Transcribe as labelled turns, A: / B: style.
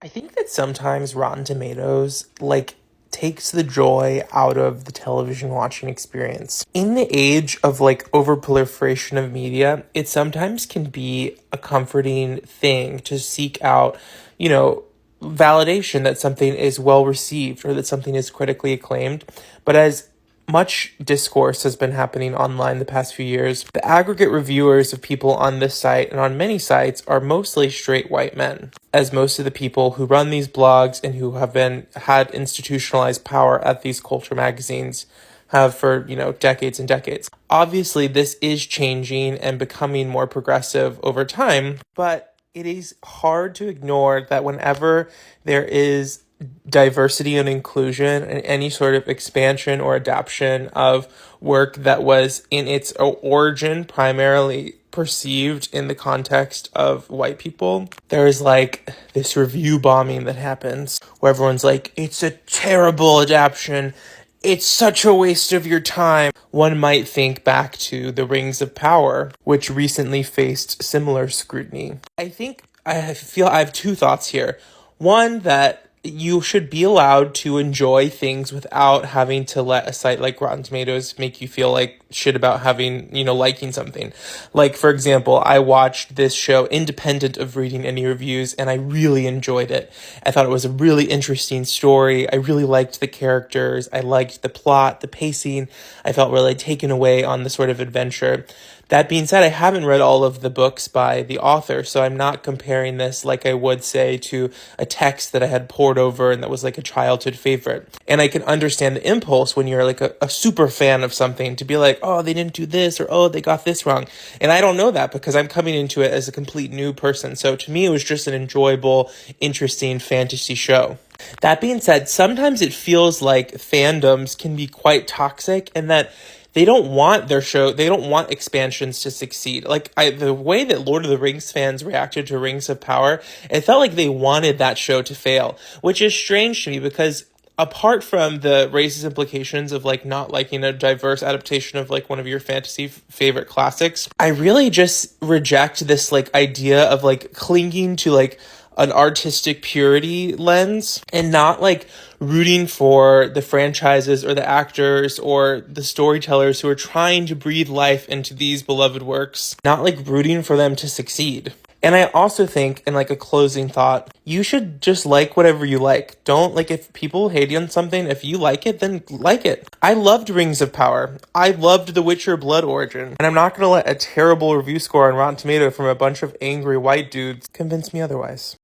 A: I think that sometimes Rotten Tomatoes takes the joy out of the television watching experience. In the age of overproliferation of media, it sometimes can be a comforting thing to seek out, you know, validation that something is well received or that something is critically acclaimed. But as much discourse has been happening online the past few years, the aggregate reviewers of people on this site and on many sites are mostly straight white men, as most of the people who run these blogs and who have been had institutionalized power at these culture magazines have for, decades and decades. Obviously, this is changing and becoming more progressive over time, but it is hard to ignore that whenever there is diversity and inclusion and any sort of expansion or adaptation of work that was in its origin primarily perceived in the context of white people, there is this review bombing that happens where everyone's like, it's a terrible adaptation. It's such a waste of your time. One might think back to The Rings of Power, which recently faced similar scrutiny. I feel I have two thoughts here. One, that you should be allowed to enjoy things without having to let a site like Rotten Tomatoes make you feel like shit about liking something. Like, for example, I watched this show independent of reading any reviews, and I really enjoyed it. I thought it was a really interesting story. I really liked the characters. I liked the plot, the pacing. I felt really taken away on the sort of adventure. That being said, I haven't read all of the books by the author, so I'm not comparing this like I would say to a text that I had pored over and that was like a childhood favorite. And I can understand the impulse when you're like a super fan of something to be like, oh, they didn't do this, or oh, they got this wrong. And I don't know that because I'm coming into it as a complete new person. So to me, it was just an enjoyable, interesting fantasy show. That being said, sometimes it feels like fandoms can be quite toxic and that they don't want they don't want expansions to succeed. The way that Lord of the Rings fans reacted to Rings of Power, it felt like they wanted that show to fail, which is strange to me because apart from the racist implications of not liking a diverse adaptation of one of your fantasy favorite classics, I really just reject this idea of clinging to an artistic purity lens and not rooting for the franchises or the actors or the storytellers who are trying to breathe life into these beloved works, not rooting for them to succeed. And I also think, in a closing thought, you should just like whatever you like. Don't if people hate on something, if you like it, then like it. I loved Rings of Power. I loved The Witcher Blood Origin. And I'm not going to let a terrible review score on Rotten Tomato from a bunch of angry white dudes convince me otherwise.